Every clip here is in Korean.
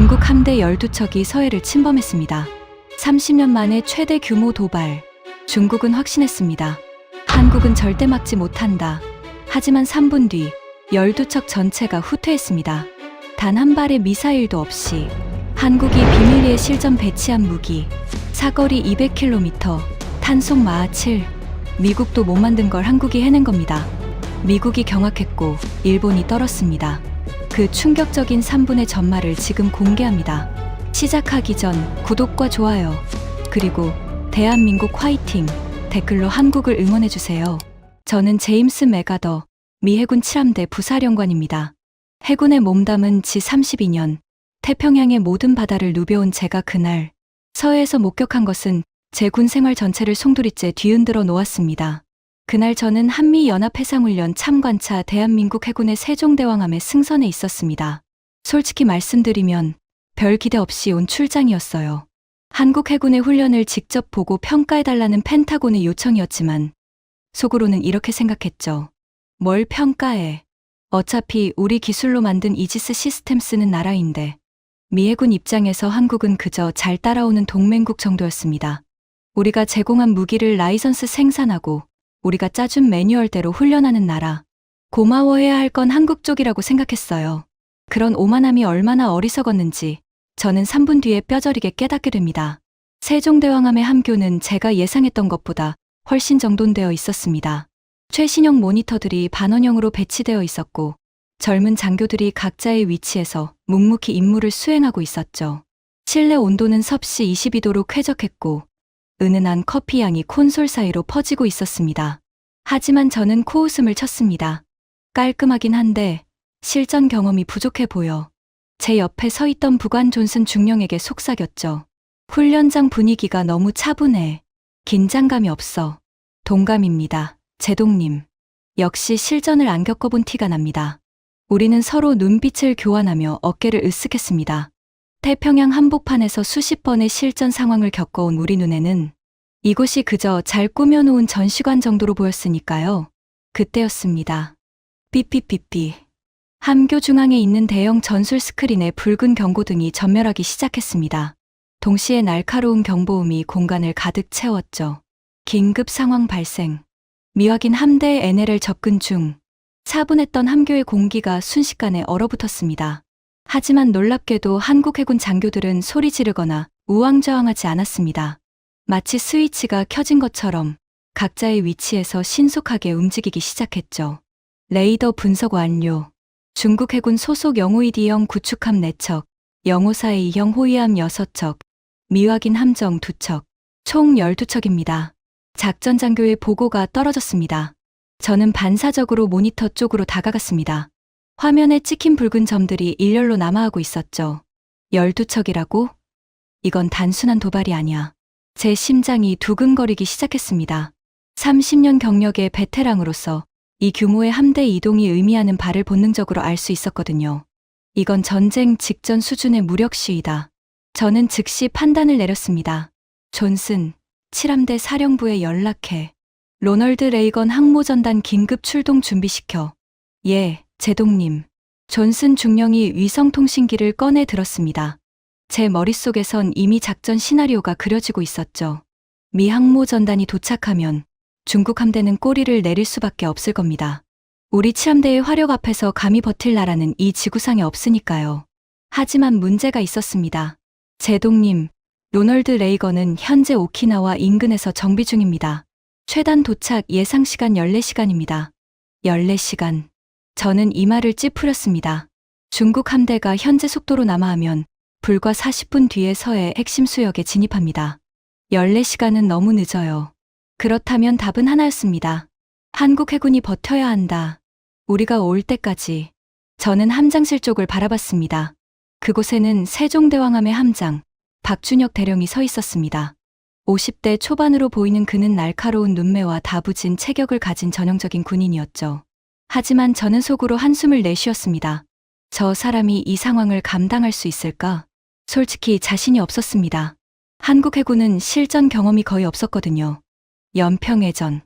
중국 함대 12척이 서해를 침범했습니다. 30년 만에 최대 규모 도발. 중국은 확신했습니다. 한국은 절대 막지 못한다. 하지만 3분 뒤 12척 전체가 후퇴했습니다. 단 한 발의 미사일도 없이 한국이 비밀리에 실전 배치한 무기, 사거리 200km, 탄속 마하 7. 미국도 못 만든 걸 한국이 해낸 겁니다. 미국이 경악했고 일본이 떨었습니다. 그 충격적인 3분의 전말을 지금 공개합니다. 시작하기 전 구독과 좋아요, 그리고 대한민국 화이팅 댓글로 한국을 응원해주세요. 저는 제임스 맥아더, 미 해군 7함대 부사령관입니다. 해군에 몸담은 지 32년, 태평양의 모든 바다를 누벼온 제가 그날 서해에서 목격한 것은 제 군 생활 전체를 송두리째 뒤흔들어 놓았습니다. 그날 저는 한미연합해상훈련 참관차 대한민국 해군의 세종대왕함에 승선해 있었습니다. 솔직히 말씀드리면 별 기대 없이 온 출장이었어요. 한국 해군의 훈련을 직접 보고 평가해달라는 펜타곤의 요청이었지만 속으로는 이렇게 생각했죠. 뭘 평가해. 어차피 우리 기술로 만든 이지스 시스템 쓰는 나라인데. 미 해군 입장에서 한국은 그저 잘 따라오는 동맹국 정도였습니다. 우리가 제공한 무기를 라이선스 생산하고 우리가 짜준 매뉴얼대로 훈련하는 나라. 고마워해야 할 건 한국 쪽이라고 생각했어요. 그런 오만함이 얼마나 어리석었는지 저는 3분 뒤에 뼈저리게 깨닫게 됩니다. 세종대왕함의 함교는 제가 예상했던 것보다 훨씬 정돈되어 있었습니다. 최신형 모니터들이 반원형으로 배치되어 있었고 젊은 장교들이 각자의 위치에서 묵묵히 임무를 수행하고 있었죠. 실내 온도는 섭씨 22도로 쾌적했고 은은한 커피 향이 콘솔 사이로 퍼지고 있었습니다. 하지만 저는 코웃음을 쳤습니다. 깔끔하긴 한데 실전 경험이 부족해 보여. 제 옆에 서 있던 부관 존슨 중령에게 속삭였죠. 훈련장 분위기가 너무 차분해. 긴장감이 없어. 동감입니다. 제동님. 역시 실전을 안 겪어본 티가 납니다. 우리는 서로 눈빛을 교환하며 어깨를 으쓱했습니다. 태평양 한복판에서 수십 번의 실전 상황을 겪어온 우리 눈에는 이곳이 그저 잘 꾸며놓은 전시관 정도로 보였으니까요. 그때였습니다. 삐삐삐삐. 함교 중앙에 있는 대형 전술 스크린에 붉은 경고등이 전멸하기 시작했습니다. 동시에 날카로운 경보음이 공간을 가득 채웠죠. 긴급 상황 발생. 미확인 함대의 NLL 접근 중. 차분했던 함교의 공기가 순식간에 얼어붙었습니다. 하지만 놀랍게도 한국 해군 장교들은 소리 지르거나 우왕좌왕하지 않았습니다. 마치 스위치가 켜진 것처럼 각자의 위치에서 신속하게 움직이기 시작했죠. 레이더 분석 완료. 중국 해군 소속 영호이 D형 구축함 4척, 영호사의 2형 호위함 6척, 미확인 함정 2척, 총 12척입니다. 작전 장교의 보고가 떨어졌습니다. 저는 반사적으로 모니터 쪽으로 다가갔습니다. 화면에 찍힌 붉은 점들이 일렬로 남아하고 있었죠. 12척이라고? 이건 단순한 도발이 아니야. 제 심장이 두근거리기 시작했습니다. 30년 경력의 베테랑으로서 이 규모의 함대 이동이 의미하는 바를 본능적으로 알 수 있었거든요. 이건 전쟁 직전 수준의 무력 시위다. 저는 즉시 판단을 내렸습니다. 존슨, 7함대 사령부에 연락해. 로널드 레이건 항모전단 긴급 출동 준비시켜. 예, 제동님. 존슨 중령이 위성통신기를 꺼내 들었습니다. 제 머릿속에선 이미 작전 시나리오가 그려지고 있었죠. 미 항모전단이 도착하면 중국 함대는 꼬리를 내릴 수밖에 없을 겁니다. 우리 7함대의 화력 앞에서 감히 버틸 나라는 이 지구상에 없으니까요. 하지만 문제가 있었습니다. 제동님, 로널드 레이건은 현재 오키나와 인근에서 정비 중입니다. 최단 도착 예상 시간 14시간입니다. 14시간. 저는 이마를 찌푸렸습니다. 중국 함대가 현재 속도로 남하하면 불과 40분 뒤에 서해 핵심 수역에 진입합니다. 14시간은 너무 늦어요. 그렇다면 답은 하나였습니다. 한국 해군이 버텨야 한다. 우리가 올 때까지. 저는 함장실 쪽을 바라봤습니다. 그곳에는 세종대왕함의 함장, 박준혁 대령이 서 있었습니다. 50대 초반으로 보이는 그는 날카로운 눈매와 다부진 체격을 가진 전형적인 군인이었죠. 하지만 저는 속으로 한숨을 내쉬었습니다. 저 사람이 이 상황을 감당할 수 있을까? 솔직히 자신이 없었습니다. 한국 해군은 실전 경험이 거의 없었거든요. 연평해전.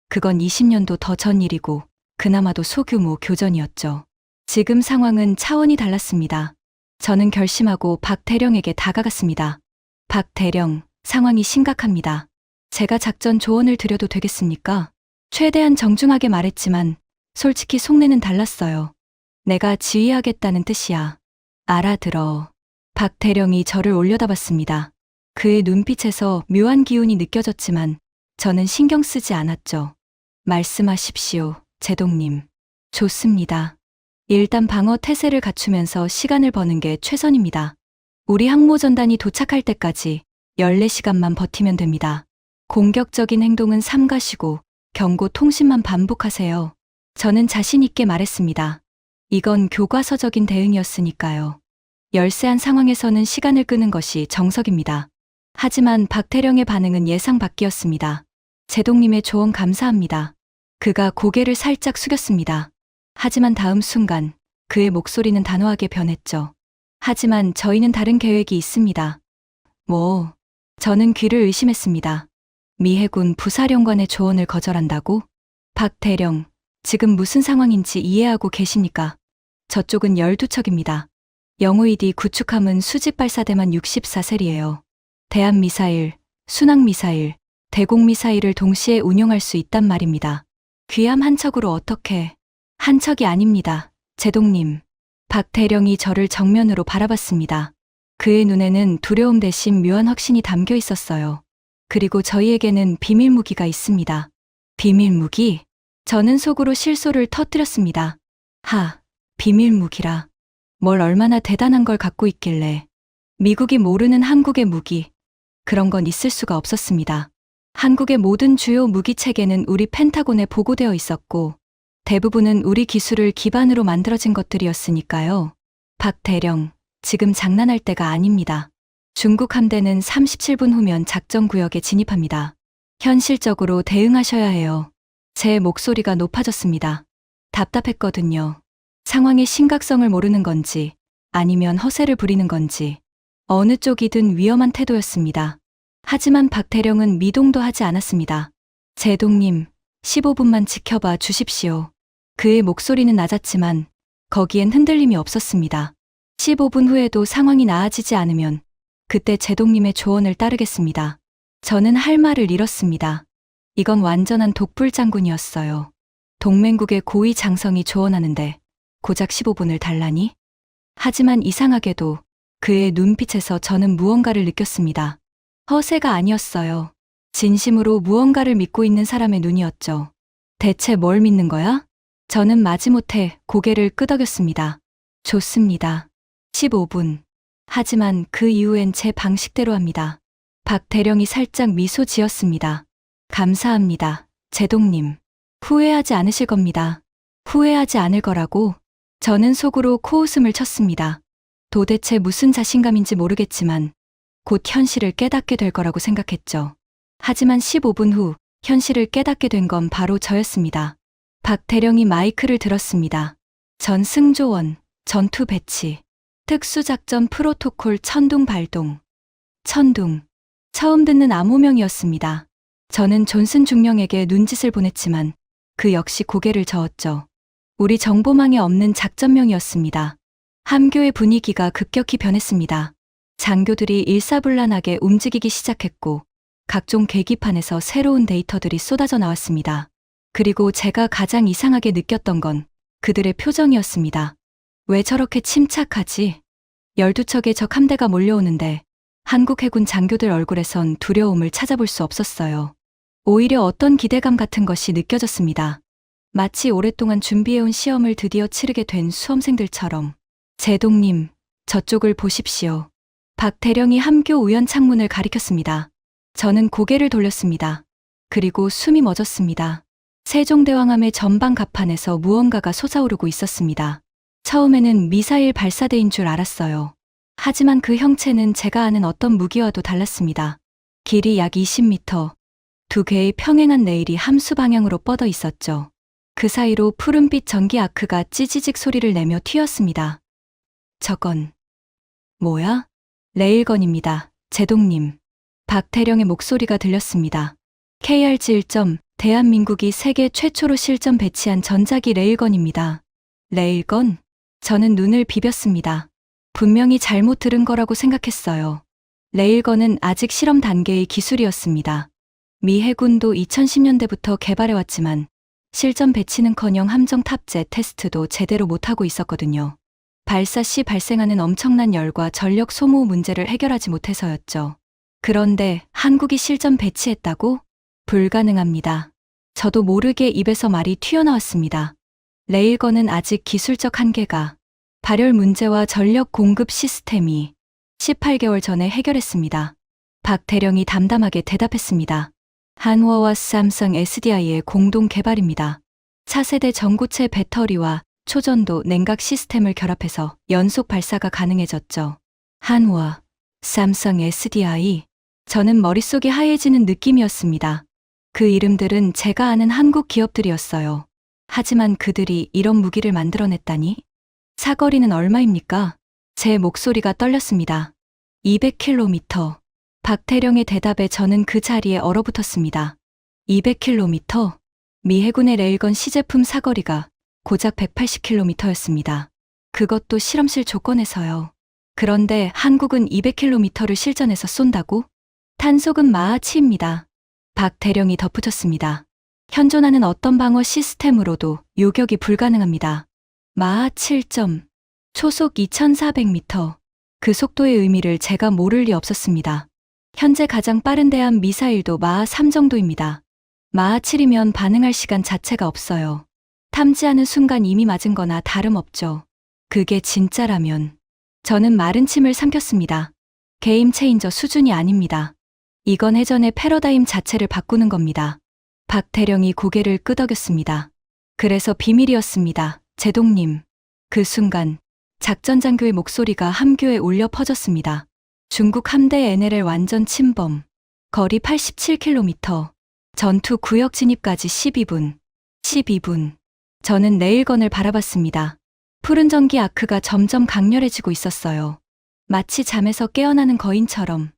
그건 20년도 더 전 일이고 그나마도 소규모 교전이었죠. 지금 상황은 차원이 달랐습니다. 저는 결심하고 박 대령에게 다가갔습니다. 박 대령, 상황이 심각합니다. 제가 작전 조언을 드려도 되겠습니까? 최대한 정중하게 말했지만 솔직히 속내는 달랐어요. 내가 지휘하겠다는 뜻이야. 알아들어. 박 대령이 저를 올려다봤습니다. 그의 눈빛에서 묘한 기운이 느껴졌지만 저는 신경 쓰지 않았죠. 말씀하십시오, 제동님. 좋습니다. 일단 방어 태세를 갖추면서 시간을 버는 게 최선입니다. 우리 항모전단이 도착할 때까지 14시간만 버티면 됩니다. 공격적인 행동은 삼가시고 경고 통신만 반복하세요. 저는 자신 있게 말했습니다. 이건 교과서적인 대응이었으니까요. 열세한 상황에서는 시간을 끄는 것이 정석입니다. 하지만 박태령의 반응은 예상 밖이었습니다. 제동님의 조언 감사합니다. 그가 고개를 살짝 숙였습니다. 하지만 다음 순간 그의 목소리는 단호하게 변했죠. 하지만 저희는 다른 계획이 있습니다. 뭐? 저는 귀를 의심했습니다. 미 해군 부사령관의 조언을 거절한다고? 박 대령, 지금 무슨 상황인지 이해하고 계십니까? 저쪽은 12척입니다. 영우이디 구축함은 수직 발사대만 64셀이에요. 대한미사일, 순항미사일, 대공미사일을 동시에 운용할 수 있단 말입니다. 귀함 한 척으로 어떻게? 한 척이 아닙니다. 제동님. 박 대령이 저를 정면으로 바라봤습니다. 그의 눈에는 두려움 대신 묘한 확신이 담겨 있었어요. 그리고 저희에게는 비밀 무기가 있습니다. 비밀 무기? 저는 속으로 실소를 터뜨렸습니다. 비밀 무기라. 뭘 얼마나 대단한 걸 갖고 있길래. 미국이 모르는 한국의 무기. 그런 건 있을 수가 없었습니다. 한국의 모든 주요 무기 체계는 우리 펜타곤에 보고되어 있었고 대부분은 우리 기술을 기반으로 만들어진 것들이었으니까요. 박 대령, 지금 장난할 때가 아닙니다. 중국 함대는 37분 후면 작전구역에 진입합니다. 현실적으로 대응하셔야 해요. 제 목소리가 높아졌습니다. 답답했거든요. 상황의 심각성을 모르는 건지 아니면 허세를 부리는 건지 어느 쪽이든 위험한 태도였습니다. 하지만 박 대령은 미동도 하지 않았습니다. 제동님, 15분만 지켜봐 주십시오. 그의 목소리는 낮았지만 거기엔 흔들림이 없었습니다. 15분 후에도 상황이 나아지지 않으면 그때 제동님의 조언을 따르겠습니다. 저는 할 말을 잃었습니다. 이건 완전한 독불장군이었어요. 동맹국의 고위 장성이 조언하는데 고작 15분을 달라니? 하지만 이상하게도 그의 눈빛에서 저는 무언가를 느꼈습니다. 허세가 아니었어요. 진심으로 무언가를 믿고 있는 사람의 눈이었죠. 대체 뭘 믿는 거야? 저는 마지못해 고개를 끄덕였습니다. 좋습니다. 15분. 하지만 그 이후엔 제 방식대로 합니다. 박 대령이 살짝 미소 지었습니다. 감사합니다. 제동님. 후회하지 않으실 겁니다. 후회하지 않을 거라고? 저는 속으로 코웃음을 쳤습니다. 도대체 무슨 자신감인지 모르겠지만 곧 현실을 깨닫게 될 거라고 생각했죠. 하지만 15분 후 현실을 깨닫게 된 건 바로 저였습니다. 박 대령이 마이크를 들었습니다. 전 승조원, 전투 배치, 특수작전 프로토콜 천둥 발동. 천둥. 처음 듣는 암호명이었습니다. 저는 존슨 중령에게 눈짓을 보냈지만 그 역시 고개를 저었죠. 우리 정보망에 없는 작전명이었습니다. 함교의 분위기가 급격히 변했습니다. 장교들이 일사불란하게 움직이기 시작했고 각종 계기판에서 새로운 데이터들이 쏟아져 나왔습니다. 그리고 제가 가장 이상하게 느꼈던 건 그들의 표정이었습니다. 왜 저렇게 침착하지? 12척의 적 함대가 몰려오는데 한국 해군 장교들 얼굴에선 두려움을 찾아볼 수 없었어요. 오히려 어떤 기대감 같은 것이 느껴졌습니다. 마치 오랫동안 준비해온 시험을 드디어 치르게 된 수험생들처럼. 제동님, 저쪽을 보십시오. 박 대령이 함교 우연 창문을 가리켰습니다. 저는 고개를 돌렸습니다. 그리고 숨이 멎었습니다. 세종대왕함의 전방 갑판에서 무언가가 솟아오르고 있었습니다. 처음에는 미사일 발사대인 줄 알았어요. 하지만 그 형체는 제가 아는 어떤 무기와도 달랐습니다. 길이 약 20m, 두 개의 평행한 레일이 함수 방향으로 뻗어 있었죠. 그 사이로 푸른빛 전기 아크가 찌지직 소리를 내며 튀었습니다. 저건 뭐야? 레일건입니다. 제동님. 박태령의 목소리가 들렸습니다. KRG-1점, 대한민국이 세계 최초로 실전 배치한 전자기 레일건입니다. 레일건? 저는 눈을 비볐습니다. 분명히 잘못 들은 거라고 생각했어요. 레일건은 아직 실험 단계의 기술이었습니다. 미 해군도 2010년대부터 개발해왔지만 실전 배치는커녕 함정 탑재 테스트도 제대로 못하고 있었거든요. 발사 시 발생하는 엄청난 열과 전력 소모 문제를 해결하지 못해서였죠. 그런데 한국이 실전 배치했다고? 불가능합니다. 저도 모르게 입에서 말이 튀어나왔습니다. 레일건은 아직 기술적 한계가, 발열 문제와 전력 공급 시스템이 18개월 전에 해결했습니다. 박 대령이 담담하게 대답했습니다. 한화와 삼성 SDI의 공동 개발입니다. 차세대 전고체 배터리와 초전도 냉각 시스템을 결합해서 연속 발사가 가능해졌죠. 한화, 삼성 SDI. 저는 머릿속이 하얘지는 느낌이었습니다. 그 이름들은 제가 아는 한국 기업들이었어요. 하지만 그들이 이런 무기를 만들어냈다니? 사거리는 얼마입니까? 제 목소리가 떨렸습니다. 200km. 박태령의 대답에 저는 그 자리에 얼어붙었습니다. 200km? 미 해군의 레일건 시제품 사거리가 고작 180km였습니다. 그것도 실험실 조건에서요. 그런데 한국은 200km를 실전에서 쏜다고? 탄속은 마하치입니다. 박 대령이 덧붙였습니다. 현존하는 어떤 방어 시스템으로도 요격이 불가능합니다. 마하 7점, 초속 2400m. 그 속도의 의미를 제가 모를 리 없었습니다. 현재 가장 빠른 대함 미사일도 마하 3 정도입니다. 마하 7이면 반응할 시간 자체가 없어요. 탐지하는 순간 이미 맞은 거나 다름없죠. 그게 진짜라면. 저는 마른 침을 삼켰습니다. 게임 체인저 수준이 아닙니다. 이건 해전의 패러다임 자체를 바꾸는 겁니다. 박 대령이 고개를 끄덕였습니다. 그래서 비밀이었습니다. 제동님. 그 순간 작전 장교의 목소리가 함교에 울려 퍼졌습니다. 중국 함대 NLL 완전 침범. 거리 87km. 전투 구역 진입까지 12분. 12분. 저는 레일건을 바라봤습니다. 푸른 전기 아크가 점점 강렬해지고 있었어요. 마치 잠에서 깨어나는 거인처럼.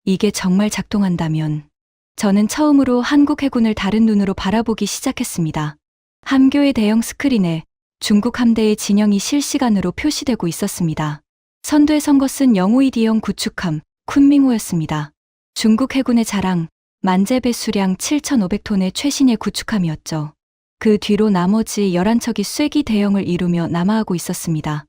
이게 정말 작동한다면. 저는 처음으로 한국 해군을 다른 눈으로 바라보기 시작했습니다. 함교의 대형 스크린에 중국 함대의 진영이 실시간으로 표시되고 있었습니다. 선두에 선 것은 영호이 D형 구축함 쿤밍호였습니다. 중국 해군의 자랑, 만재 배수량 7,500톤의 최신의 구축함이었죠. 그 뒤로 나머지 11척이 쐐기 대형을 이루며 남하하고 있었습니다.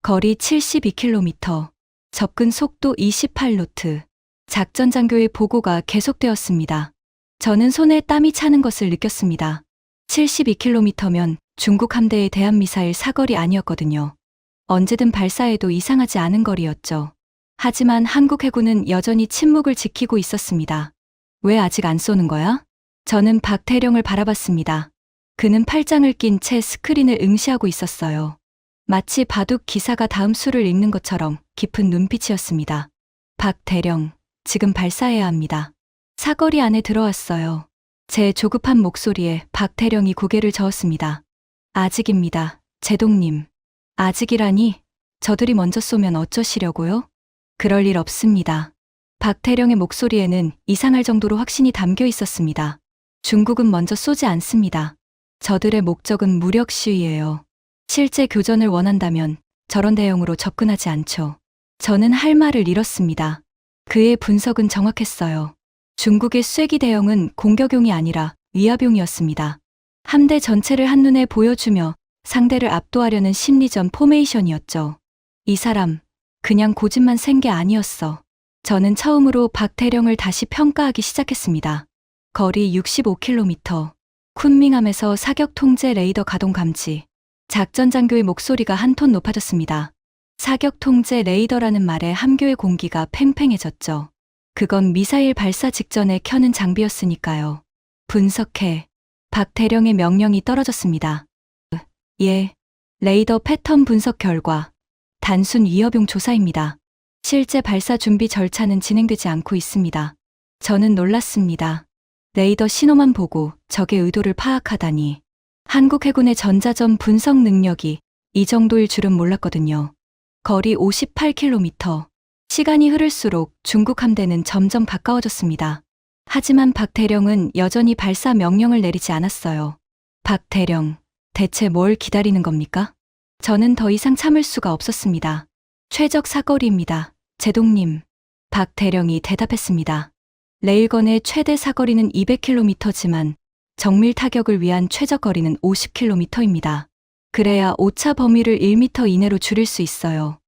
거리 72km, 접근 속도 28노트. 작전 장교의 보고가 계속되었습니다. 저는 손에 땀이 차는 것을 느꼈습니다. 72km면 중국 함대의 대한미사일 사거리 아니었거든요. 언제든 발사해도 이상하지 않은 거리였죠. 하지만 한국 해군은 여전히 침묵을 지키고 있었습니다. 왜 아직 안 쏘는 거야? 저는 박태령을 바라봤습니다. 그는 팔짱을 낀 채 스크린을 응시하고 있었어요. 마치 바둑 기사가 다음 수를 읽는 것처럼 깊은 눈빛이었습니다. 박태령, 지금 발사해야 합니다. 사거리 안에 들어왔어요. 제 조급한 목소리에 박태령이 고개를 저었습니다. 아직입니다, 제동님. 아직이라니? 저들이 먼저 쏘면 어쩌시려고요? 그럴 일 없습니다. 박태령의 목소리에는 이상할 정도로 확신이 담겨 있었습니다. 중국은 먼저 쏘지 않습니다. 저들의 목적은 무력 시위예요. 실제 교전을 원한다면 저런 대형으로 접근하지 않죠. 저는 할 말을 잃었습니다. 그의 분석은 정확했어요. 중국의 쐐기 대형은 공격용이 아니라 위압용이었습니다. 함대 전체를 한눈에 보여주며 상대를 압도하려는 심리전 포메이션이었죠. 이 사람, 그냥 고집만 센 게 아니었어. 저는 처음으로 박태령을 다시 평가하기 시작했습니다. 거리 65km. 쿤밍함에서 사격 통제 레이더 가동 감지. 작전 장교의 목소리가 한 톤 높아졌습니다. 사격 통제 레이더라는 말에 함교의 공기가 팽팽해졌죠. 그건 미사일 발사 직전에 켜는 장비였으니까요. 분석해. 박태령의 명령이 떨어졌습니다. 예. 레이더 패턴 분석 결과. 단순 위협용 조사입니다. 실제 발사 준비 절차는 진행되지 않고 있습니다. 저는 놀랐습니다. 레이더 신호만 보고 적의 의도를 파악하다니. 한국 해군의 전자전 분석 능력이 이 정도일 줄은 몰랐거든요. 거리 58km. 시간이 흐를수록 중국 함대는 점점 가까워졌습니다. 하지만 박태령은 여전히 발사 명령을 내리지 않았어요. 박태령, 대체 뭘 기다리는 겁니까? 저는 더 이상 참을 수가 없었습니다. 최적 사거리입니다. 제동님. 박 대령이 대답했습니다. 레일건의 최대 사거리는 200km지만 정밀 타격을 위한 최저 거리는 50km입니다. 그래야 오차 범위를 1m 이내로 줄일 수 있어요.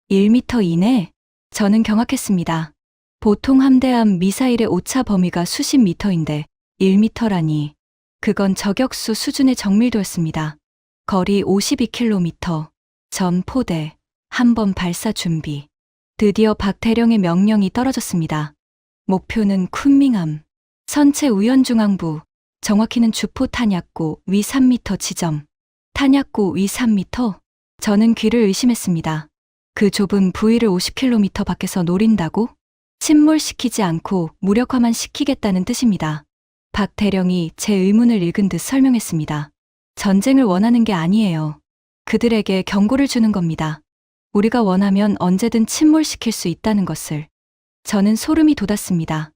1m 이내? 저는 경악했습니다. 보통 함대함 미사일의 오차 범위가 수십 미터인데 1m라니. 그건 저격수 수준의 정밀도였습니다. 거리 52km. 전 포대. 한 번 발사 준비. 드디어 박 대령의 명령이 떨어졌습니다. 목표는 쿤밍함. 선체 우연중앙부. 정확히는 주포 탄약고 위 3m 지점. 탄약고 위 3m? 저는 귀를 의심했습니다. 그 좁은 부위를 50km 밖에서 노린다고? 침몰시키지 않고 무력화만 시키겠다는 뜻입니다. 박 대령이 제 의문을 읽은 듯 설명했습니다. 전쟁을 원하는 게 아니에요. 그들에게 경고를 주는 겁니다. 우리가 원하면 언제든 침몰시킬 수 있다는 것을. 저는 소름이 돋았습니다.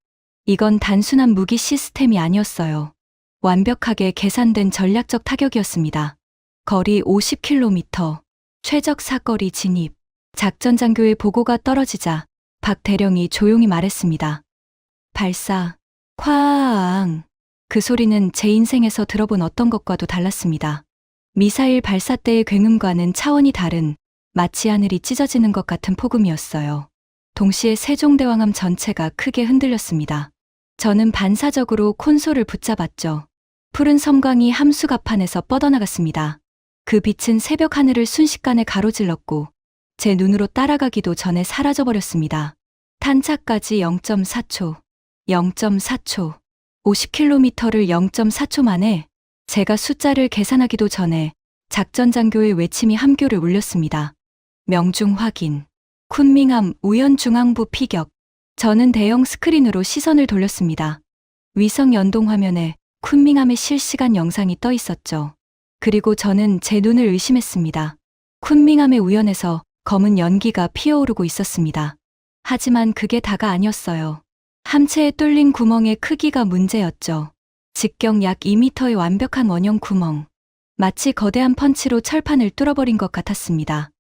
이건 단순한 무기 시스템이 아니었어요. 완벽하게 계산된 전략적 타격이었습니다. 거리 50km, 최적 사거리 진입. 작전 장교의 보고가 떨어지자 박 대령이 조용히 말했습니다. 발사, 쾅. 그 소리는 제 인생에서 들어본 어떤 것과도 달랐습니다. 미사일 발사 때의 굉음과는 차원이 다른 마치 하늘이 찢어지는 것 같은 폭음이었어요. 동시에 세종대왕함 전체가 크게 흔들렸습니다. 저는 반사적으로 콘솔을 붙잡았죠. 푸른 섬광이 함수갑판에서 뻗어나갔습니다. 그 빛은 새벽 하늘을 순식간에 가로질렀고 제 눈으로 따라가기도 전에 사라져버렸습니다. 탄착까지 0.4초, 0.4초, 50km를 0.4초 만에. 제가 숫자를 계산하기도 전에 작전 장교의 외침이 함교를 울렸습니다. 명중 확인. 쿤밍함 우연중앙부 피격. 저는 대형 스크린으로 시선을 돌렸습니다. 위성 연동 화면에 쿤밍함의 실시간 영상이 떠 있었죠. 그리고 저는 제 눈을 의심했습니다. 쿤밍함의 우연에서 검은 연기가 피어오르고 있었습니다. 하지만 그게 다가 아니었어요. 함체에 뚫린 구멍의 크기가 문제였죠. 직경 약 2m의 완벽한 원형 구멍. 마치 거대한 펀치로 철판을 뚫어버린 것 같았습니다.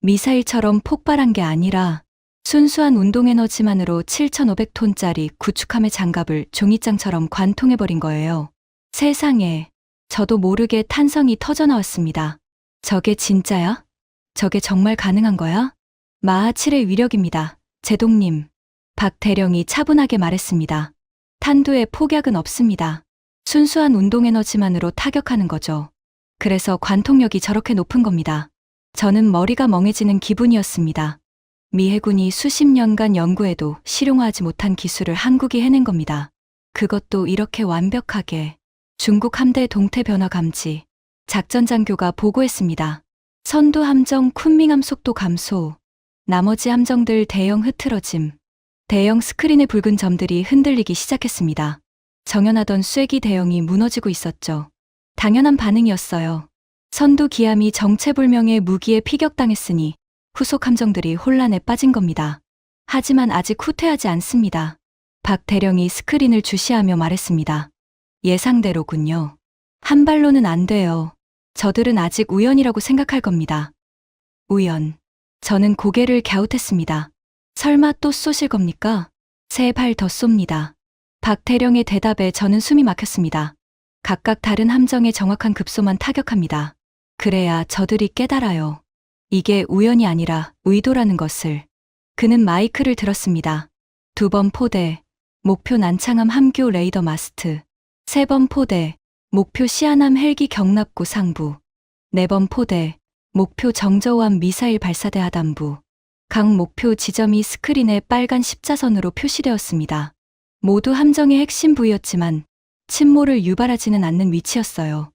미사일처럼 폭발한 게 아니라 순수한 운동에너지만으로 7,500톤짜리 구축함의 장갑을 종이장처럼 관통해버린 거예요. 세상에, 저도 모르게 탄성이 터져나왔습니다. 저게 진짜야? 저게 정말 가능한 거야? 마하 7의 위력입니다. 제동님. 박 대령이 차분하게 말했습니다. 탄두에 폭약은 없습니다. 순수한 운동에너지만으로 타격하는 거죠. 그래서 관통력이 저렇게 높은 겁니다. 저는 머리가 멍해지는 기분이었습니다. 미 해군이 수십 년간 연구해도 실용화하지 못한 기술을 한국이 해낸 겁니다. 그것도 이렇게 완벽하게. 중국 함대 동태 변화 감지. 작전 장교가 보고했습니다. 선두 함정 쿤밍함 속도 감소. 나머지 함정들 대형 흐트러짐. 대형 스크린의 붉은 점들이 흔들리기 시작했습니다. 정연하던 쐐기 대형이 무너지고 있었죠. 당연한 반응이었어요. 선두 기함이 정체불명의 무기에 피격당했으니 후속 함정들이 혼란에 빠진 겁니다. 하지만 아직 후퇴하지 않습니다. 박 대령이 스크린을 주시하며 말했습니다. 예상대로군요. 한 발로는 안 돼요. 저들은 아직 우연이라고 생각할 겁니다. 우연. 저는 고개를 갸웃했습니다. 설마 또 쏘실 겁니까? 3발 더 쏩니다. 박 대령의 대답에 저는 숨이 막혔습니다. 각각 다른 함정의 정확한 급소만 타격합니다. 그래야 저들이 깨달아요. 이게 우연이 아니라 의도라는 것을. 그는 마이크를 들었습니다. 2번 포대, 목표 난창함 함교 레이더 마스트. 3번 포대, 목표 시안함 헬기 경납고 상부. 4번 포대, 목표 정저우함 미사일 발사대 하단부. 각 목표 지점이 스크린에 빨간 십자선으로 표시되었습니다. 모두 함정의 핵심 부위였지만 침몰을 유발하지는 않는 위치였어요.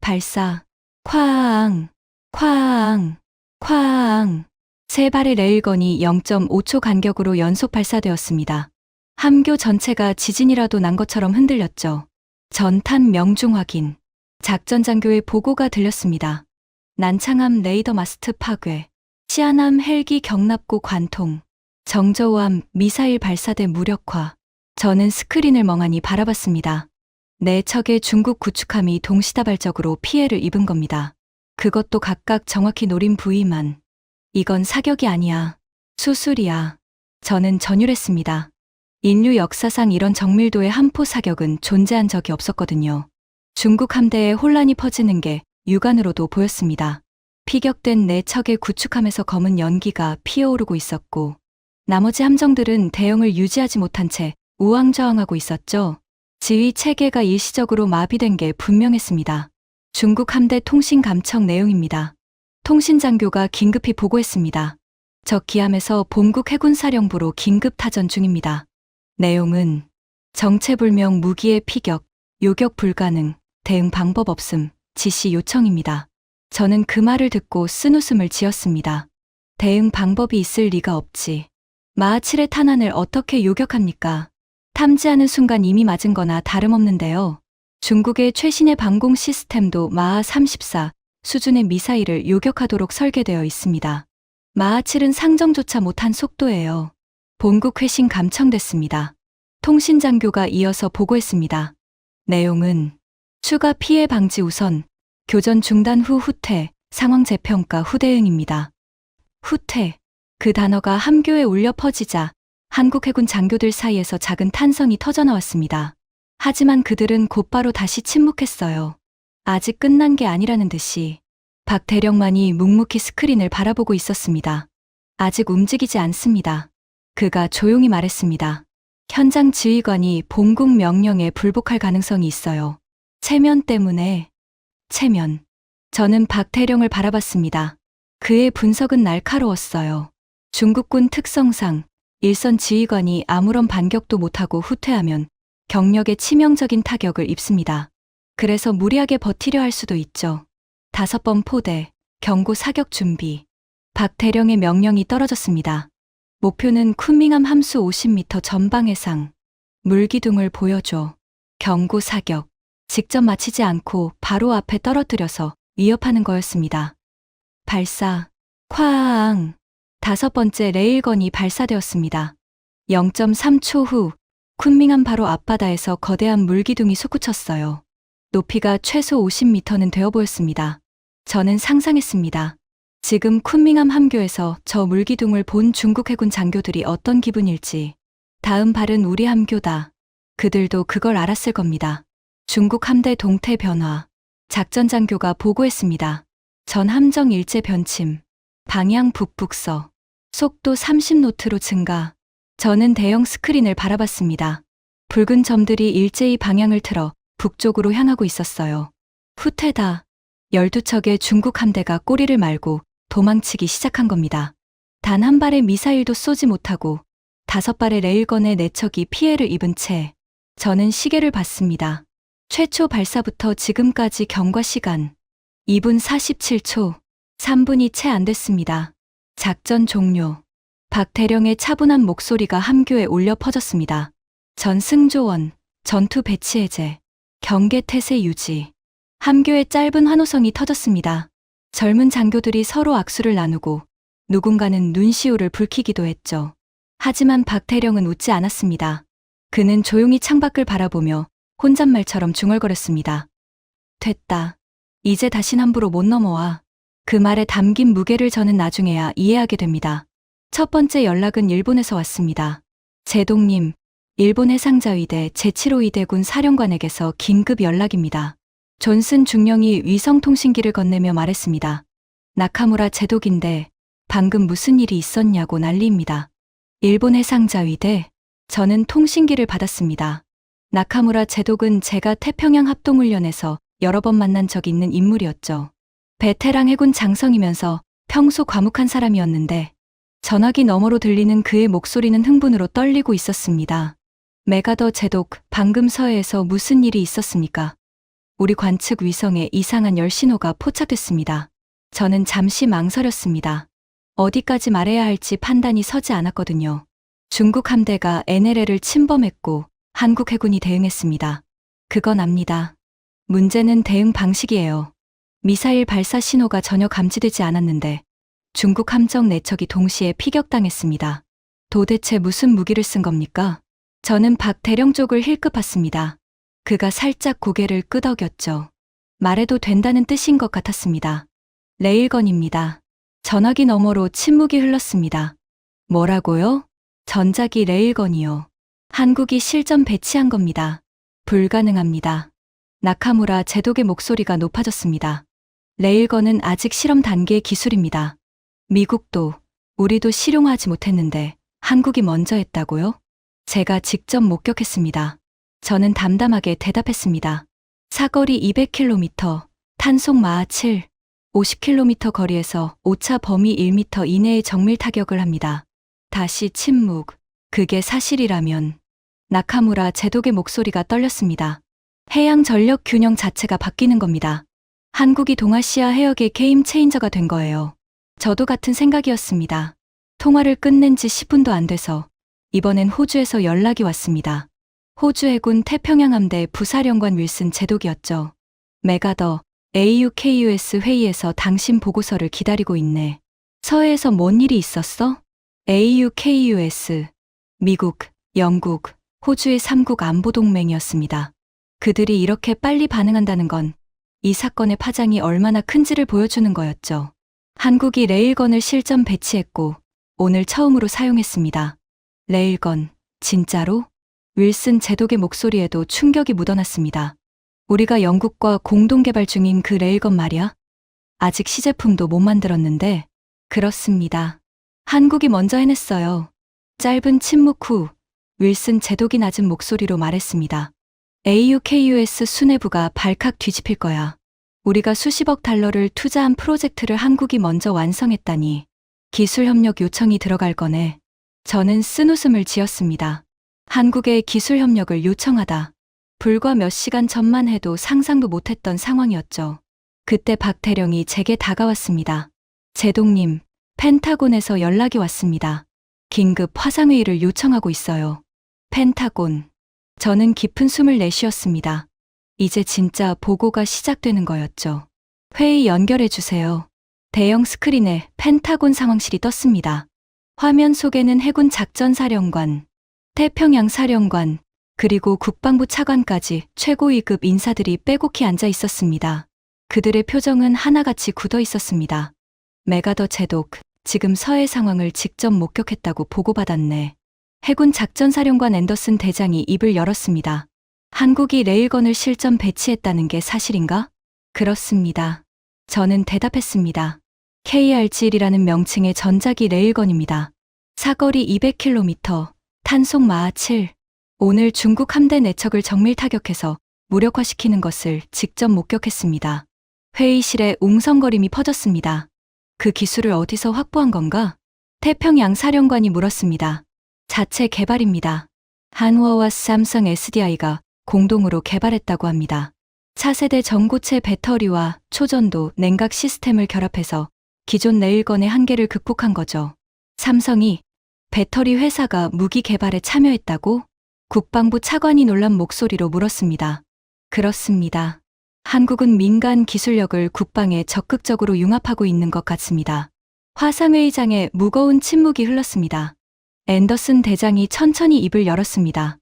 발사, 쾅, 쾅, 쾅. 3발의 레일건이 0.5초 간격으로 연속 발사되었습니다. 함교 전체가 지진이라도 난 것처럼 흔들렸죠. 전탄 명중 확인. 작전 장교의 보고가 들렸습니다. 난창함 레이더 마스트 파괴. 시안함 헬기 경납고 관통. 정저우함 미사일 발사대 무력화. 저는 스크린을 멍하니 바라봤습니다. 4척의 중국 구축함이 동시다발적으로 피해를 입은 겁니다. 그것도 각각 정확히 노린 부위만. 이건 사격이 아니야. 수술이야. 저는 전율했습니다. 인류 역사상 이런 정밀도의 함포 사격은 존재한 적이 없었거든요. 중국 함대에 혼란이 퍼지는 게 육안으로도 보였습니다. 피격된 네 척의 구축함에서 검은 연기가 피어오르고 있었고, 나머지 함정들은 대형을 유지하지 못한 채 우왕좌왕하고 있었죠. 지휘 체계가 일시적으로 마비된 게 분명했습니다. 중국 함대 통신 감청 내용입니다. 통신 장교가 긴급히 보고했습니다. 적 기함에서 본국 해군사령부로 긴급 타전 중입니다. 내용은 정체불명 무기의 피격, 요격 불가능, 대응 방법 없음, 지시 요청입니다. 저는 그 말을 듣고 쓴웃음을 지었습니다. 대응 방법이 있을 리가 없지. 마하 7의 탄환을 어떻게 요격합니까? 탐지하는 순간 이미 맞은 거나 다름없는데요. 중국의 최신의 방공 시스템도 마하 34 수준의 미사일을 요격하도록 설계되어 있습니다. 마하 7은 상정조차 못한 속도예요. 본국 회신 감청됐습니다. 통신 장교가 이어서 보고했습니다. 내용은 추가 피해 방지 우선, 교전 중단 후 후퇴, 상황 재평가 후 대응입니다. 후퇴. 그 단어가 함교에 울려 퍼지자 한국 해군 장교들 사이에서 작은 탄성이 터져나왔습니다. 하지만 그들은 곧바로 다시 침묵했어요. 아직 끝난 게 아니라는 듯이. 박 대령만이 묵묵히 스크린을 바라보고 있었습니다. 아직 움직이지 않습니다. 그가 조용히 말했습니다. 현장 지휘관이 본국 명령에 불복할 가능성이 있어요. 체면 때문에. 체면. 저는 박 대령을 바라봤습니다. 그의 분석은 날카로웠어요. 중국군 특성상 일선 지휘관이 아무런 반격도 못하고 후퇴하면 경력에 치명적인 타격을 입습니다. 그래서 무리하게 버티려 할 수도 있죠. 5번 포대, 경고 사격 준비. 박 대령의 명령이 떨어졌습니다. 목표는 쿤밍함 함수 50m 전방 해상. 물기둥을 보여줘. 경고 사격. 직접 맞히지 않고 바로 앞에 떨어뜨려서 위협하는 거였습니다. 발사. 쾅. 5번째 레일건이 발사되었습니다. 0.3초 후 쿤밍함 바로 앞바다에서 거대한 물기둥이 솟구쳤어요. 높이가 최소 50m는 되어 보였습니다. 저는 상상했습니다. 지금 쿤밍함 함교에서 저 물기둥을 본 중국 해군 장교들이 어떤 기분일지. 다음 발은 우리 함교다. 그들도 그걸 알았을 겁니다. 중국 함대 동태 변화. 작전 장교가 보고했습니다. 전 함정 일제 변침. 방향 북북서. 속도 30노트로 증가. 저는 대형 스크린을 바라봤습니다. 붉은 점들이 일제히 방향을 틀어 북쪽으로 향하고 있었어요. 후퇴다. 12척의 중국 함대가 꼬리를 말고 도망치기 시작한 겁니다. 단 한 발의 미사일도 쏘지 못하고 5발의 레일건의 4척이 피해를 입은 채 저는 시계를 봤습니다. 최초 발사부터 지금까지 경과 시간 2분 47초, 3분이 채 안 됐습니다. 작전 종료. 박 대령의 차분한 목소리가 함교에 울려 퍼졌습니다. 전승조원, 전투 배치 해제, 경계 태세 유지. 함교의 짧은 환호성이 터졌습니다. 젊은 장교들이 서로 악수를 나누고 누군가는 눈시울을 붉히기도 했죠. 하지만 박 대령은 웃지 않았습니다. 그는 조용히 창밖을 바라보며 혼잣말처럼 중얼거렸습니다. 됐다. 이제 다신 함부로 못 넘어와. 그 말에 담긴 무게를 저는 나중에야 이해하게 됩니다. 첫 번째 연락은 일본에서 왔습니다. 제동님, 일본 해상자위대 제7호2대군 사령관에게서 긴급 연락입니다. 존슨 중령이 위성통신기를 건네며 말했습니다. 나카무라 제독인데 방금 무슨 일이 있었냐고 난리입니다. 일본 해상자위대? 저는 통신기를 받았습니다. 나카무라 제독은 제가 태평양 합동훈련에서 여러 번 만난 적 있는 인물이었죠. 베테랑 해군 장성이면서 평소 과묵한 사람이었는데 전화기 너머로 들리는 그의 목소리는 흥분으로 떨리고 있었습니다. 메가더 제독, 방금 서해에서 무슨 일이 있었습니까? 우리 관측 위성에 이상한 열신호가 포착됐습니다. 저는 잠시 망설였습니다. 어디까지 말해야 할지 판단이 서지 않았거든요. 중국 함대가 NLL을 침범했고 한국 해군이 대응했습니다. 그건 압니다. 문제는 대응 방식이에요. 미사일 발사 신호가 전혀 감지되지 않았는데 중국 함정 4척이 동시에 피격당했습니다. 도대체 무슨 무기를 쓴 겁니까? 저는 박 대령 쪽을 힐끗 봤습니다. 그가 살짝 고개를 끄덕였죠. 말해도 된다는 뜻인 것 같았습니다. 레일건입니다. 전화기 너머로 침묵이 흘렀습니다. 뭐라고요? 전자기 레일건이요. 한국이 실전 배치한 겁니다. 불가능합니다. 나카무라 제독의 목소리가 높아졌습니다. 레일건은 아직 실험 단계의 기술입니다. 미국도, 우리도 실용하지 못했는데 한국이 먼저 했다고요? 제가 직접 목격했습니다. 저는 담담하게 대답했습니다. 사거리 200km, 탄속 마하 7, 50km 거리에서 오차 범위 1m 이내의 정밀 타격을 합니다. 다시 침묵. 그게 사실이라면. 나카무라 제독의 목소리가 떨렸습니다. 해양 전력 균형 자체가 바뀌는 겁니다. 한국이 동아시아 해역의 게임 체인저가 된 거예요. 저도 같은 생각이었습니다. 통화를 끝낸 지 10분도 안 돼서 이번엔 호주에서 연락이 왔습니다. 호주 해군 태평양 함대 부사령관 윌슨 제독이었죠. 메가더 AUKUS 회의에서 당신 보고서를 기다리고 있네. 서해에서 뭔 일이 있었어? AUKUS, 미국, 영국, 호주의 3국 안보동맹이었습니다. 그들이 이렇게 빨리 반응한다는 건 이 사건의 파장이 얼마나 큰지를 보여주는 거였죠. 한국이 레일건을 실전 배치했고 오늘 처음으로 사용했습니다. 레일건, 진짜로? 윌슨 제독의 목소리에도 충격이 묻어났습니다. 우리가 영국과 공동 개발 중인 그 레일건 말이야? 아직 시제품도 못 만들었는데. 그렇습니다. 한국이 먼저 해냈어요. 짧은 침묵 후 윌슨 제독이 낮은 목소리로 말했습니다. AUKUS 수뇌부가 발칵 뒤집힐 거야. 우리가 수십억 달러를 투자한 프로젝트를 한국이 먼저 완성했다니. 기술 협력 요청이 들어갈 거네. 저는 쓴웃음을 지었습니다. 한국의 기술 협력을 요청하다. 불과 몇 시간 전만 해도 상상도 못했던 상황이었죠. 그때 박 대령이 제게 다가왔습니다. 제독님, 펜타곤에서 연락이 왔습니다. 긴급 화상회의를 요청하고 있어요. 펜타곤. 저는 깊은 숨을 내쉬었습니다. 이제 진짜 보고가 시작되는 거였죠. 회의 연결해 주세요. 대형 스크린에 펜타곤 상황실이 떴습니다. 화면 속에는 해군 작전사령관, 태평양 사령관, 그리고 국방부 차관까지 최고 2급 인사들이 빼곡히 앉아 있었습니다. 그들의 표정은 하나같이 굳어 있었습니다. 메가더 제독, 지금 서해 상황을 직접 목격했다고 보고받았네. 해군 작전사령관 앤더슨 대장이 입을 열었습니다. 한국이 레일건을 실전 배치했다는 게 사실인가? 그렇습니다. 저는 대답했습니다. KR-7이라는 명칭의 전자기 레일건입니다. 사거리 200km, 탄속 마하 7. 오늘 중국 함대 내척을 정밀 타격해서 무력화시키는 것을 직접 목격했습니다. 회의실에 웅성거림이 퍼졌습니다. 그 기술을 어디서 확보한 건가? 태평양 사령관이 물었습니다. 자체 개발입니다. 한화와 삼성 SDI가 공동으로 개발했다고 합니다. 차세대 전고체 배터리와 초전도 냉각 시스템을 결합해서 기존 레일건의 한계를 극복한 거죠. 삼성이 배터리 회사가 무기 개발에 참여했다고? 국방부 차관이 놀란 목소리로 물었습니다. 그렇습니다. 한국은 민간 기술력을 국방에 적극적으로 융합하고 있는 것 같습니다. 화상회의장에 무거운 침묵이 흘렀습니다. 앤더슨 대장이 천천히 입을 열었습니다.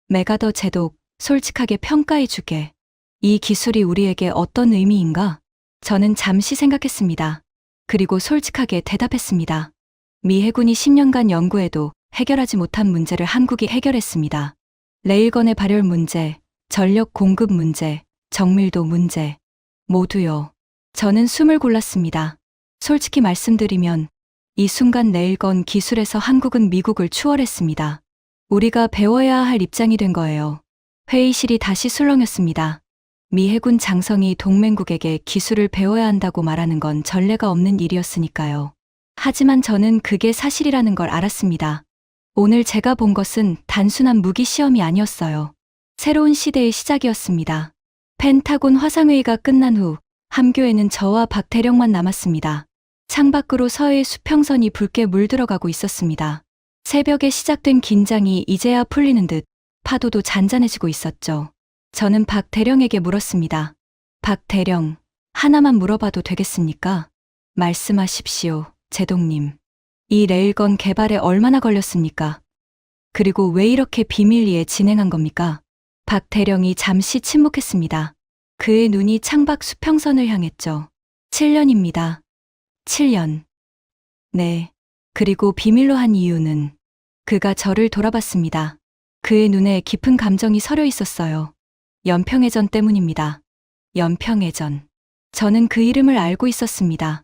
메가더 제독, 솔직하게 평가해 주게. 이 기술이 우리에게 어떤 의미인가? 저는 잠시 생각했습니다. 그리고 솔직하게 대답했습니다. 미 해군이 10년간 연구해도 해결하지 못한 문제를 한국이 해결했습니다. 레일건의 발열 문제, 전력 공급 문제, 정밀도 문제. 모두요. 저는 숨을 골랐습니다. 솔직히 말씀드리면 이 순간 레일건 기술에서 한국은 미국을 추월했습니다. 우리가 배워야 할 입장이 된 거예요. 회의실이 다시 술렁였습니다. 미 해군 장성이 동맹국에게 기술을 배워야 한다고 말하는 건 전례가 없는 일이었으니까요. 하지만 저는 그게 사실이라는 걸 알았습니다. 오늘 제가 본 것은 단순한 무기 시험이 아니었어요. 새로운 시대의 시작이었습니다. 펜타곤 화상회의가 끝난 후 함교에는 저와 박 대령만 남았습니다. 창밖으로 서해의 수평선이 붉게 물들어가고 있었습니다. 새벽에 시작된 긴장이 이제야 풀리는 듯 파도도 잔잔해지고 있었죠. 저는 박 대령에게 물었습니다. 박 대령, 하나만 물어봐도 되겠습니까? 말씀하십시오, 제독님. 이 레일건 개발에 얼마나 걸렸습니까? 그리고 왜 이렇게 비밀리에 진행한 겁니까? 박 대령이 잠시 침묵했습니다. 그의 눈이 창밖 수평선을 향했죠. 7년입니다. 7년. 네. 그리고 비밀로 한 이유는 그가 저를 돌아봤습니다. 그의 눈에 깊은 감정이 서려 있었어요. 연평해전 때문입니다. 연평해전. 저는 그 이름을 알고 있었습니다.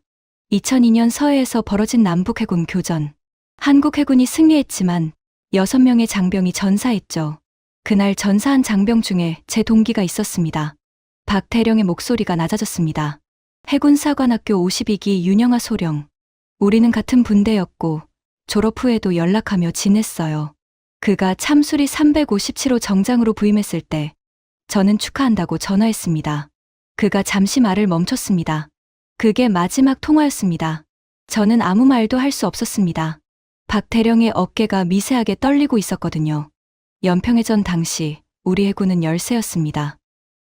2002년 서해에서 벌어진 남북해군 교전. 한국 해군이 승리했지만 6명의 장병이 전사했죠. 그날 전사한 장병 중에 제 동기가 있었습니다. 박대령의 목소리가 낮아졌습니다. 해군사관학교 52기 윤영아 소령. 우리는 같은 분대였고 졸업 후에도 연락하며 지냈어요. 그가 참수리 357호 정장으로 부임했을 때 저는 축하한다고 전화했습니다. 그가 잠시 말을 멈췄습니다. 그게 마지막 통화였습니다. 저는 아무 말도 할 수 없었습니다. 박대령의 어깨가 미세하게 떨리고 있었거든요. 연평해전 당시 우리 해군은 열세였습니다.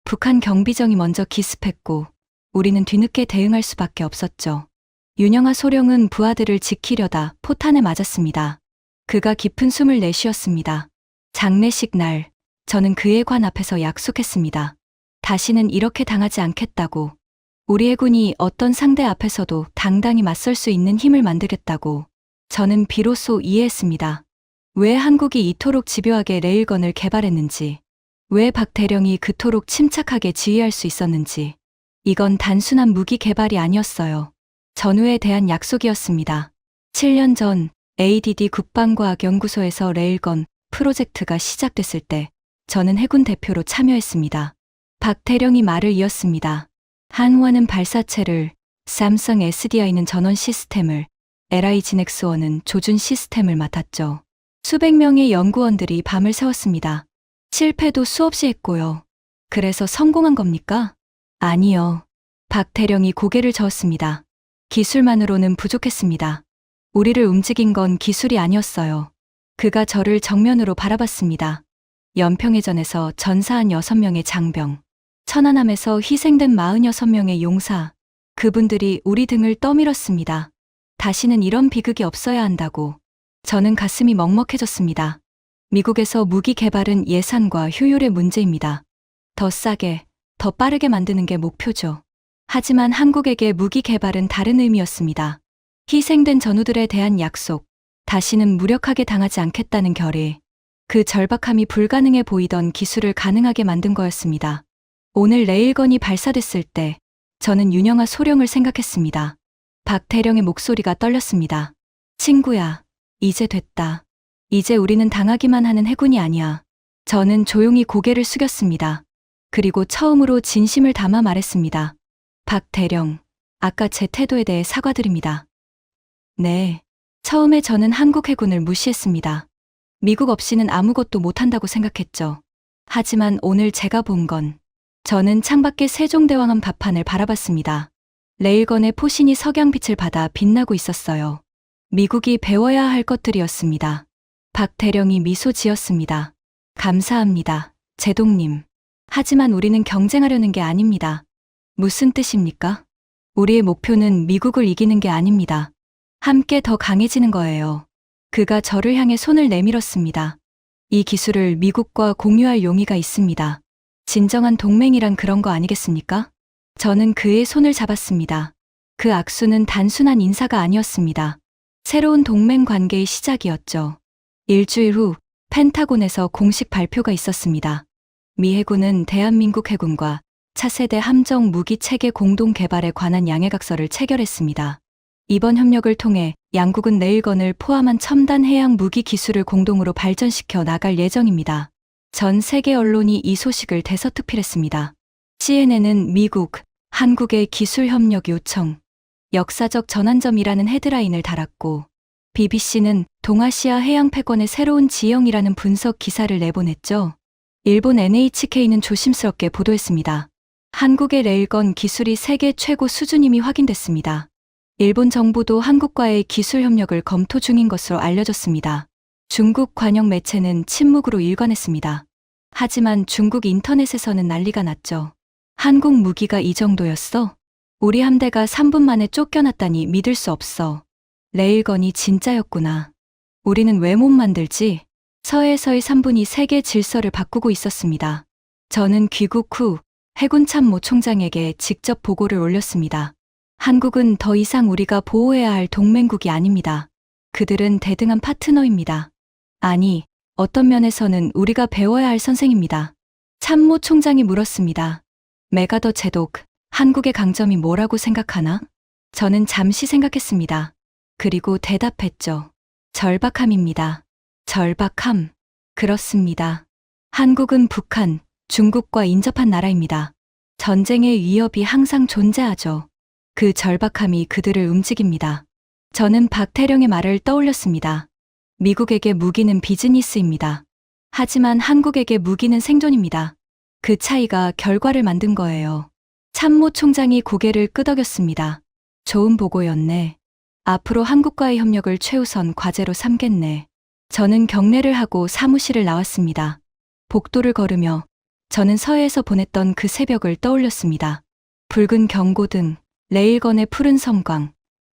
북한 경비정이 먼저 기습했고 우리는 뒤늦게 대응할 수밖에 없었죠. 윤영아 소령은 부하들을 지키려다 포탄에 맞았습니다. 그가 깊은 숨을 내쉬었습니다. 장례식 날 저는 그의 관 앞에서 약속했습니다. 다시는 이렇게 당하지 않겠다고. 우리 해군이 어떤 상대 앞에서도 당당히 맞설 수 있는 힘을 만들겠다고. 저는 비로소 이해했습니다. 왜 한국이 이토록 집요하게 레일건을 개발했는지, 왜 박대령이 그토록 침착하게 지휘할 수 있었는지. 이건 단순한 무기 개발이 아니었어요. 전후에 대한 약속이었습니다. 7년 전 ADD 국방과학연구소에서 레일건 프로젝트가 시작됐을 때 저는 해군 대표로 참여했습니다. 박대령이 말을 이었습니다. 한화는 발사체를, 삼성 SDI는 전원 시스템을, LI 진엑스원은 조준 시스템을 맡았죠. 수백 명의 연구원들이 밤을 새웠습니다. 실패도 수없이 했고요. 그래서 성공한 겁니까? 아니요. 박대령이 고개를 저었습니다. 기술만으로는 부족했습니다. 우리를 움직인 건 기술이 아니었어요. 그가 저를 정면으로 바라봤습니다. 연평해전에서 전사한 6명의 장병, 천안함에서 희생된 46명의 용사, 그분들이 우리 등을 떠밀었습니다. 다시는 이런 비극이 없어야 한다고. 저는 가슴이 먹먹해졌습니다. 미국에서 무기 개발은 예산과 효율의 문제입니다. 더 싸게, 더 빠르게 만드는 게 목표죠. 하지만 한국에게 무기 개발은 다른 의미였습니다. 희생된 전우들에 대한 약속, 다시는 무력하게 당하지 않겠다는 결의, 그 절박함이 불가능해 보이던 기술을 가능하게 만든 거였습니다. 오늘 레일건이 발사됐을 때 저는 윤영아 소령을 생각했습니다. 박대령의 목소리가 떨렸습니다. 친구야, 이제 됐다. 이제 우리는 당하기만 하는 해군이 아니야. 저는 조용히 고개를 숙였습니다. 그리고 처음으로 진심을 담아 말했습니다. 박대령, 아까 제 태도에 대해 사과드립니다. 네. 처음에 저는 한국 해군을 무시했습니다. 미국 없이는 아무것도 못한다고 생각했죠. 하지만 오늘 제가 본 건, 저는 창밖의 세종대왕함 갑판을 바라봤습니다. 레일건의 포신이 석양빛을 받아 빛나고 있었어요. 미국이 배워야 할 것들이었습니다. 박대령이 미소 지었습니다. 감사합니다, 제동님. 하지만 우리는 경쟁하려는 게 아닙니다. 무슨 뜻입니까? 우리의 목표는 미국을 이기는 게 아닙니다. 함께 더 강해지는 거예요. 그가 저를 향해 손을 내밀었습니다. 이 기술을 미국과 공유할 용의가 있습니다. 진정한 동맹이란 그런 거 아니겠습니까? 저는 그의 손을 잡았습니다. 그 악수는 단순한 인사가 아니었습니다. 새로운 동맹 관계의 시작이었죠. 일주일 후 펜타곤에서 공식 발표가 있었습니다. 미 해군은 대한민국 해군과 차세대 함정 무기 체계 공동 개발에 관한 양해각서를 체결했습니다. 이번 협력을 통해 양국은 레일건을 포함한 첨단 해양 무기 기술을 공동으로 발전시켜 나갈 예정입니다. 전 세계 언론이 이 소식을 대서특필했습니다. CNN은 미국, 한국의 기술 협력 요청, 역사적 전환점이라는 헤드라인을 달았고, BBC는 동아시아 해양 패권의 새로운 지형이라는 분석 기사를 내보냈죠. 일본 NHK는 조심스럽게 보도했습니다. 한국의 레일건 기술이 세계 최고 수준임이 확인됐습니다. 일본 정부도 한국과의 기술 협력을 검토 중인 것으로 알려졌습니다. 중국 관영 매체는 침묵으로 일관했습니다. 하지만 중국 인터넷에서는 난리가 났죠. 한국 무기가 이 정도였어? 우리 함대가 3분 만에 쫓겨났다니 믿을 수 없어. 레일건이 진짜였구나. 우리는 왜 못 만들지? 서해에서의 3분이 세계 질서를 바꾸고 있었습니다. 저는 귀국 후 해군 참모 총장에게 직접 보고를 올렸습니다. 한국은 더 이상 우리가 보호해야 할 동맹국이 아닙니다. 그들은 대등한 파트너입니다. 아니, 어떤 면에서는 우리가 배워야 할 선생입니다. 참모 총장이 물었습니다. 메가더 제독, 한국의 강점이 뭐라고 생각하나? 저는 잠시 생각했습니다. 그리고 대답했죠. 절박함입니다. 절박함. 그렇습니다. 한국은 북한, 중국과 인접한 나라입니다. 전쟁의 위협이 항상 존재하죠. 그 절박함이 그들을 움직입니다. 저는 박태령의 말을 떠올렸습니다. 미국에게 무기는 비즈니스입니다. 하지만 한국에게 무기는 생존입니다. 그 차이가 결과를 만든 거예요. 참모 총장이 고개를 끄덕였습니다. 좋은 보고였네. 앞으로 한국과의 협력을 최우선 과제로 삼겠네. 저는 경례를 하고 사무실을 나왔습니다. 복도를 걸으며 저는 서해에서 보냈던 그 새벽을 떠올렸습니다. 붉은 경고등, 레일건의 푸른 섬광,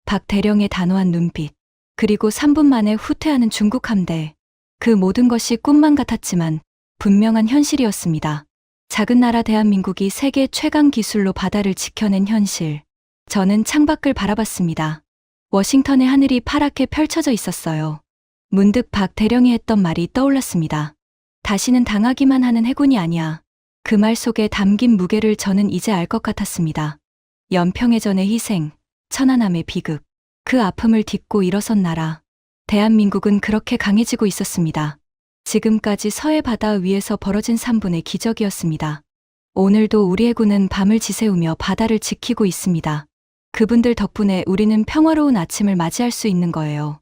박 대령의 단호한 눈빛, 그리고 3분 만에 후퇴하는 중국 함대. 그 모든 것이 꿈만 같았지만 분명한 현실이었습니다. 작은 나라 대한민국이 세계 최강 기술로 바다를 지켜낸 현실. 저는 창밖을 바라봤습니다. 워싱턴의 하늘이 파랗게 펼쳐져 있었어요. 문득 박 대령이 했던 말이 떠올랐습니다. 다시는 당하기만 하는 해군이 아니야. 그 말 속에 담긴 무게를 저는 이제 알 것 같았습니다. 연평해전의 희생, 천안함의 비극, 그 아픔을 딛고 일어선 나라. 대한민국은 그렇게 강해지고 있었습니다. 지금까지 서해 바다 위에서 벌어진 3분의 기적이었습니다. 오늘도 우리 해군은 밤을 지새우며 바다를 지키고 있습니다. 그분들 덕분에 우리는 평화로운 아침을 맞이할 수 있는 거예요.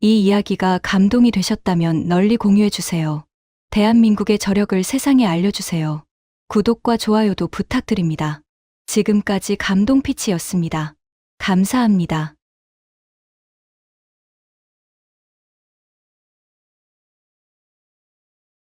이 이야기가 감동이 되셨다면 널리 공유해주세요. 대한민국의 저력을 세상에 알려주세요. 구독과 좋아요도 부탁드립니다. 지금까지 감동피치였습니다. 감사합니다.